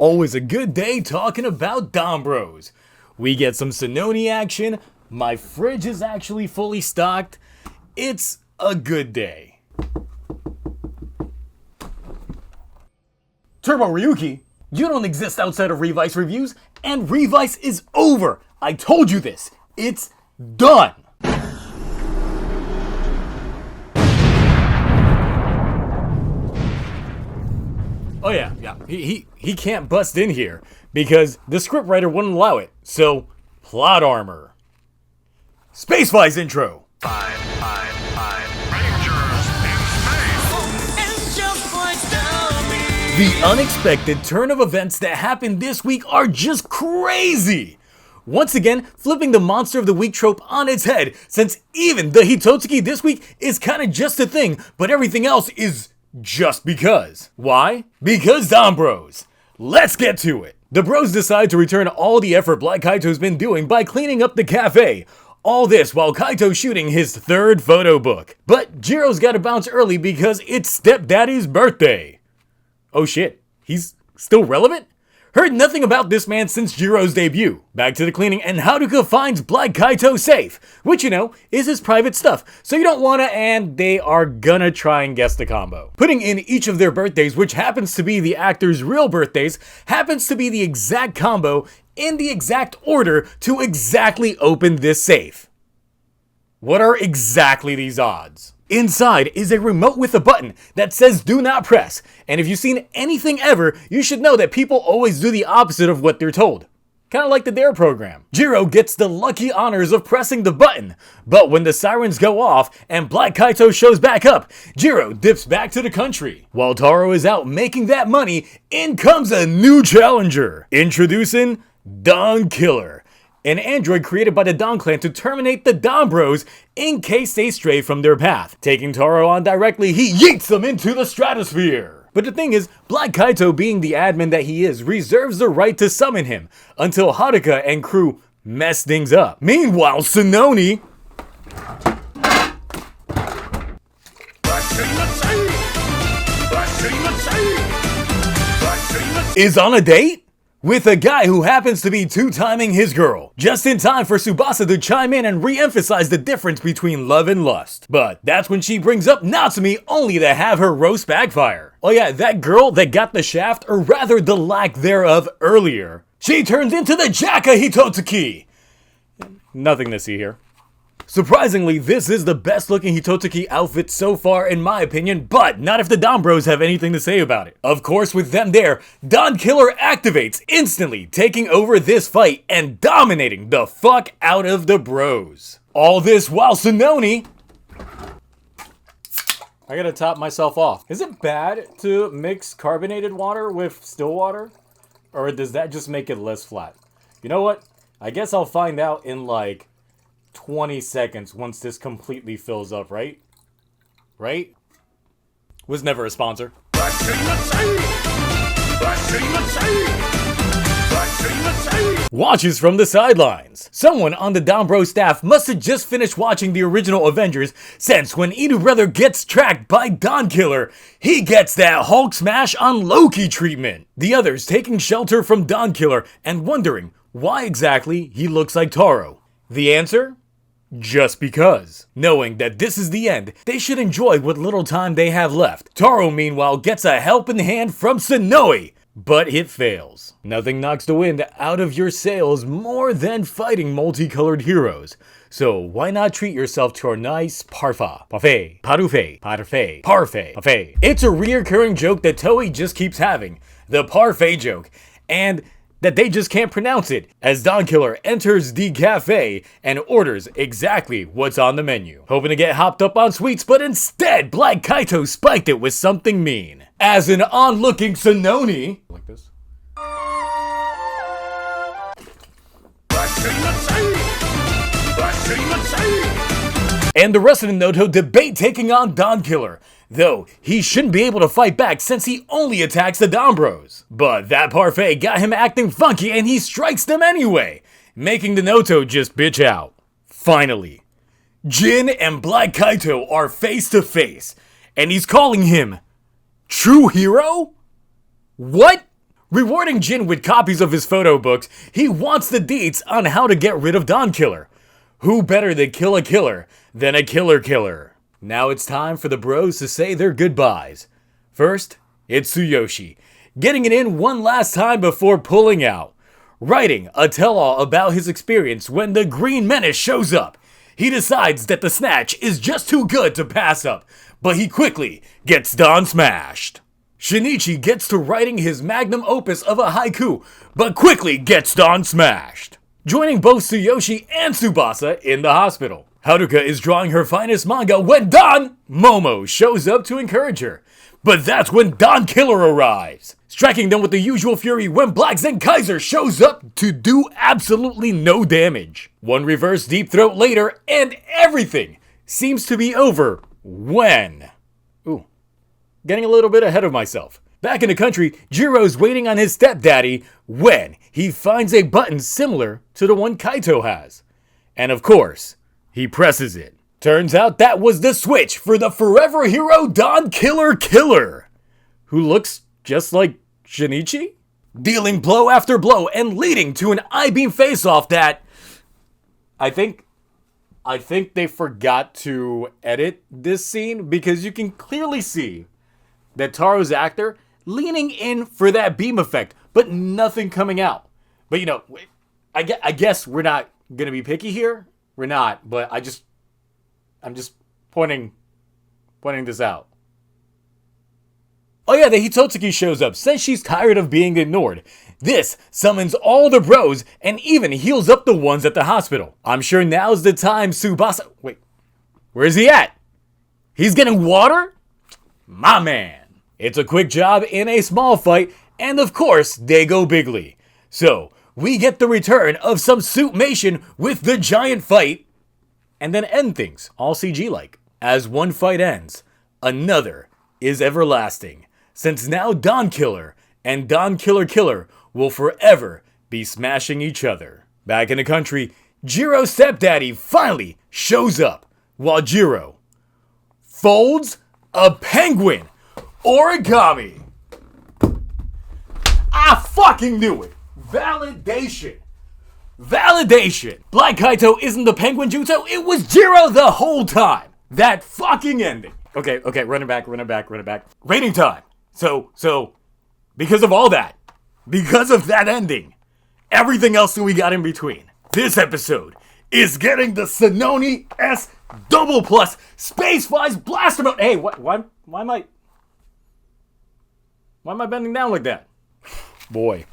Always a good day talking about DonBros. We get some Sentai action, my fridge is actually fully stocked. It's a good day. Turbo Ryuki, you don't exist outside of Revice reviews, and Revice is over. I told you this. It's done. Oh yeah. He can't bust in here because the scriptwriter wouldn't allow it. So, plot armor. Spacevice intro. Five, Rangers in space. The unexpected turn of events that happened this week are just crazy. Once again, flipping the Monster of the Week trope on its head, since even the Hitotsuki this week is kinda just a thing, but everything else is just because. Why? Because DonBros. Let's get to it. The bros decide to return all the effort Black Kaito's been doing by cleaning up the cafe. All this while Kaito's shooting his third photo book. But Jiro's gotta bounce early because it's stepdaddy's birthday. Oh shit, he's still relevant? Heard nothing about this man since Jiro's debut. Back to the cleaning, and Haruka finds Black Kaito safe, which, you know, is his private stuff, so you don't wanna, and they are gonna try and guess the combo. Putting in each of their birthdays, which happens to be the actors' real birthdays, happens to be the exact combo in the exact order to exactly open this safe. What are exactly these odds? Inside is a remote with a button that says do not press, and if you've seen anything ever, you should know that people always do the opposite of what they're told. Kinda like the DARE program. Jiro gets the lucky honors of pressing the button, but when the sirens go off and Black Kaito shows back up, Jiro dips back to the country. While Taro is out making that money, in comes a new challenger. Introducing Don Killer, an android created by the Don Clan to terminate the DonBros in case they stray from their path. Taking Taro on directly, he yeets them into the stratosphere. But the thing is, Black Kaito, being the admin that he is, reserves the right to summon him until Haruka and crew mess things up. Meanwhile, Sentai is on a date with a guy who happens to be two-timing his girl, just in time for Tsubasa to chime in and re-emphasize the difference between love and lust. But that's when she brings up Natsumi, only to have her roast backfire. Oh yeah, that girl that got the shaft, or rather the lack thereof earlier, she turns into the Jaka Hitotsuki. Nothing to see here. Surprisingly, this is the best looking Hitotsuki outfit so far in my opinion, but not if the DonBros have anything to say about it. Of course, with them there, Don Killer activates, instantly taking over this fight and dominating the fuck out of the bros. All this while Sentai... I gotta top myself off. Is it bad to mix carbonated water with still water? Or does that just make it less flat? You know what? I guess I'll find out in like 20 seconds once this completely fills up, right? Right? Was never a sponsor. Watches from the sidelines. Someone on the DonBro staff must have just finished watching the original Avengers, since when Inu Brother gets tracked by Don Killer, he gets that Hulk smash on Loki treatment. The others taking shelter from Don Killer and wondering why exactly he looks like Taro. The answer? Just because. Knowing that this is the end, they should enjoy what little time they have left. Taro, meanwhile, gets a helping hand from Sentai, but it fails. Nothing knocks the wind out of your sails more than fighting multicolored heroes. So why not treat yourself to a nice parfait, parfait. It's a reoccurring joke that Toei just keeps having. The parfait joke. And that they just can't pronounce it, as Don Killer enters the cafe and orders exactly what's on the menu. Hoping to get hopped up on sweets, but instead, Black Kaito spiked it with something mean. As an onlooking Sentai, like this. And the rest of the Noto debate taking on Don Killer, though he shouldn't be able to fight back since he only attacks the DonBros. But that parfait got him acting funky and he strikes them anyway, making the Noto just bitch out. Finally, Jin and Black Kaito are face to face, and he's calling him True Hero? What? Rewarding Jin with copies of his photo books, he wants the deets on how to get rid of Don Killer. Who better to kill a killer than a killer killer? Now it's time for the bros to say their goodbyes. First, it's Tsuyoshi, getting it in one last time before pulling out. Writing a tell-all about his experience when the Green Menace shows up. He decides that the snatch is just too good to pass up, but he quickly gets Don smashed. Shinichi gets to writing his magnum opus of a haiku, but quickly gets Don smashed. Joining both Tsuyoshi and Tsubasa in the hospital. Haruka is drawing her finest manga when Don Momo shows up to encourage her. But that's when Don Killer arrives, striking them with the usual fury when Black Zen Kaiser shows up to do absolutely no damage. One reverse deep throat later, and everything seems to be over when... Ooh, getting a little bit ahead of myself. Back in the country, Jiro's waiting on his stepdaddy when he finds a button similar to the one Kaito has. And of course, he presses it. Turns out that was the switch for the forever hero Don Killer Killer, who looks just like Shinichi? Dealing blow after blow and leading to an I-beam face-off that I think they forgot to edit this scene because you can clearly see that Taro's actor leaning in for that beam effect, but nothing coming out. But you know, I guess we're not going to be picky here. We're not, but I'm just pointing this out. Oh yeah, the Hitotsuki shows up since she's tired of being ignored. This summons all the bros and even heals up the ones at the hospital. I'm sure now's the time Tsubasa... Wait, where's he at? He's getting water? My man. It's a quick job in a small fight, and of course, they go bigly. So, we get the return of some suitmation with the giant fight, and then end things, all CG-like. As one fight ends, another is everlasting, since now Don Killer and Don Killer Killer will forever be smashing each other. Back in the country, Jiro's stepdaddy finally shows up, while Jiro folds a penguin origami. I fucking knew it. Validation. Black Kaito isn't the penguin jutsu, it was Jiro the whole time. That fucking ending. Okay, run it back. Rating time. So, because of all that, because of that ending, everything else that we got in between, this episode is getting the Sononi S double plus Space Flies Blaster Mode. Hey, why am I bending down like that? Boy,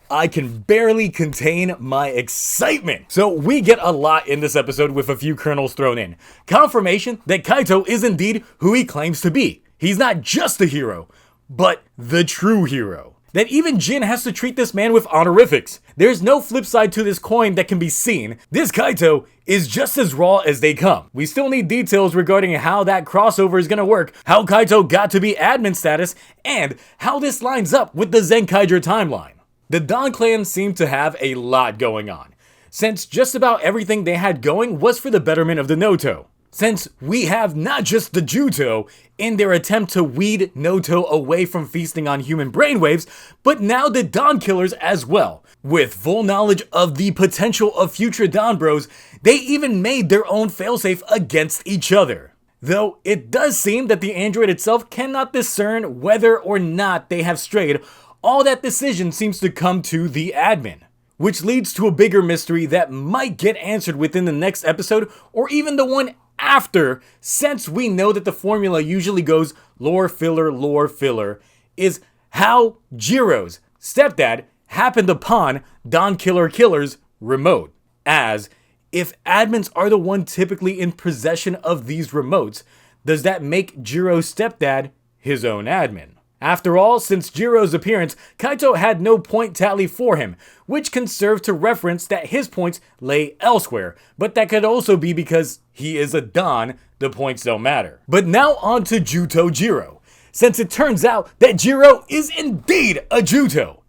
I can barely contain my excitement. So we get a lot in this episode with a few kernels thrown in. Confirmation that Kaito is indeed who he claims to be. He's not just a hero, but the true hero. That even Jin has to treat this man with honorifics. There's no flip side to this coin that can be seen. This Kaito is just as raw as they come. We still need details regarding how that crossover is gonna work, how Kaito got to be admin status, and how this lines up with the Zenkaiger timeline. The Don clan seemed to have a lot going on, since just about everything they had going was for the betterment of the Noto. Since we have not just the Juto in their attempt to weed Noto away from feasting on human brainwaves, but now the Don Killers as well. With full knowledge of the potential of future Don Bros, they even made their own failsafe against each other. Though it does seem that the android itself cannot discern whether or not they have strayed, all that decision seems to come to the admin. Which leads to a bigger mystery that might get answered within the next episode or even the one after, since we know that the formula usually goes lore filler, is how Jiro's stepdad happened upon Don Killer Killer's remote. As if admins are the one typically in possession of these remotes, does that make Jiro's stepdad his own admin? After all, since Jiro's appearance, Kaito had no point tally for him, which can serve to reference that his points lay elsewhere, but that could also be because he is a Don, the points don't matter. But now on to Juto Jiro, since it turns out that Jiro is indeed a Juto,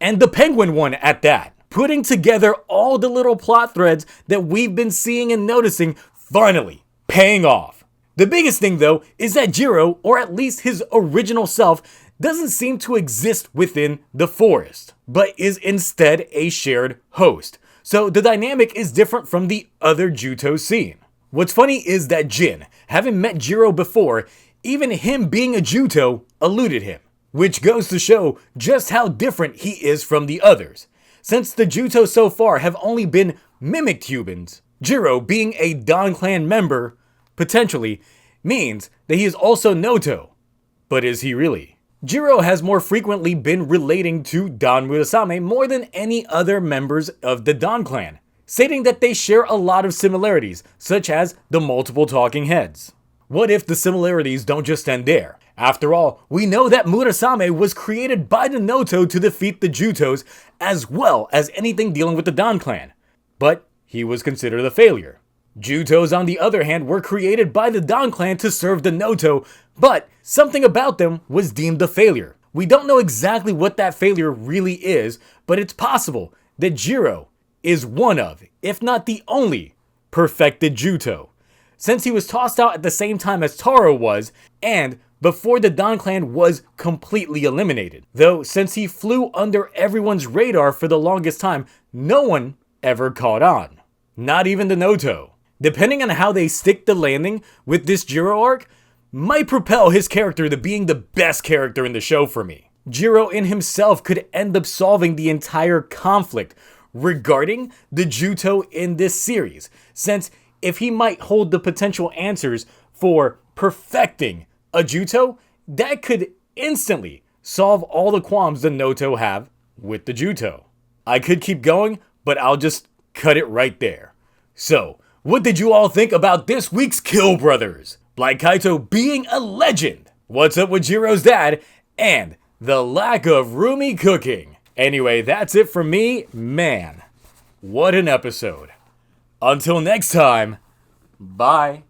and the penguin one at that, putting together all the little plot threads that we've been seeing and noticing finally paying off. The biggest thing though is that Jiro, or at least his original self, doesn't seem to exist within the forest, but is instead a shared host. So the dynamic is different from the other Juto seen. What's funny is that Jin, having met Jiro before, even him being a Juto eluded him, which goes to show just how different he is from the others. Since the Juto so far have only been mimicked humans, Jiro being a Don Clan member, potentially, means that he is also Noto. But is he really? Jiro has more frequently been relating to Don Murasame more than any other members of the Don Clan, stating that they share a lot of similarities, such as the multiple talking heads. What if the similarities don't just end there? After all, we know that Murasame was created by the Noto to defeat the Jutos as well as anything dealing with the Don Clan, but he was considered a failure. Jutos, on the other hand, were created by the Don Clan to serve the Noto, but something about them was deemed a failure. We don't know exactly what that failure really is, but it's possible that Jiro is one of, if not the only, perfected Juto, since he was tossed out at the same time as Taro was, and before the Don Clan was completely eliminated. Though, since he flew under everyone's radar for the longest time, no one ever caught on. Not even the Noto. Depending on how they stick the landing with this Jiro arc, might propel his character to being the best character in the show for me. Jiro in himself could end up solving the entire conflict regarding the Juto in this series, since if he might hold the potential answers for perfecting a Juto, that could instantly solve all the qualms the Noto have with the Juto. I could keep going, but I'll just cut it right there. So, what did you all think about this week's Kill Brothers? Black Kaito being a legend, what's up with Jiro's dad, and the lack of roomy cooking. Anyway, that's it for me. Man, what an episode. Until next time, bye.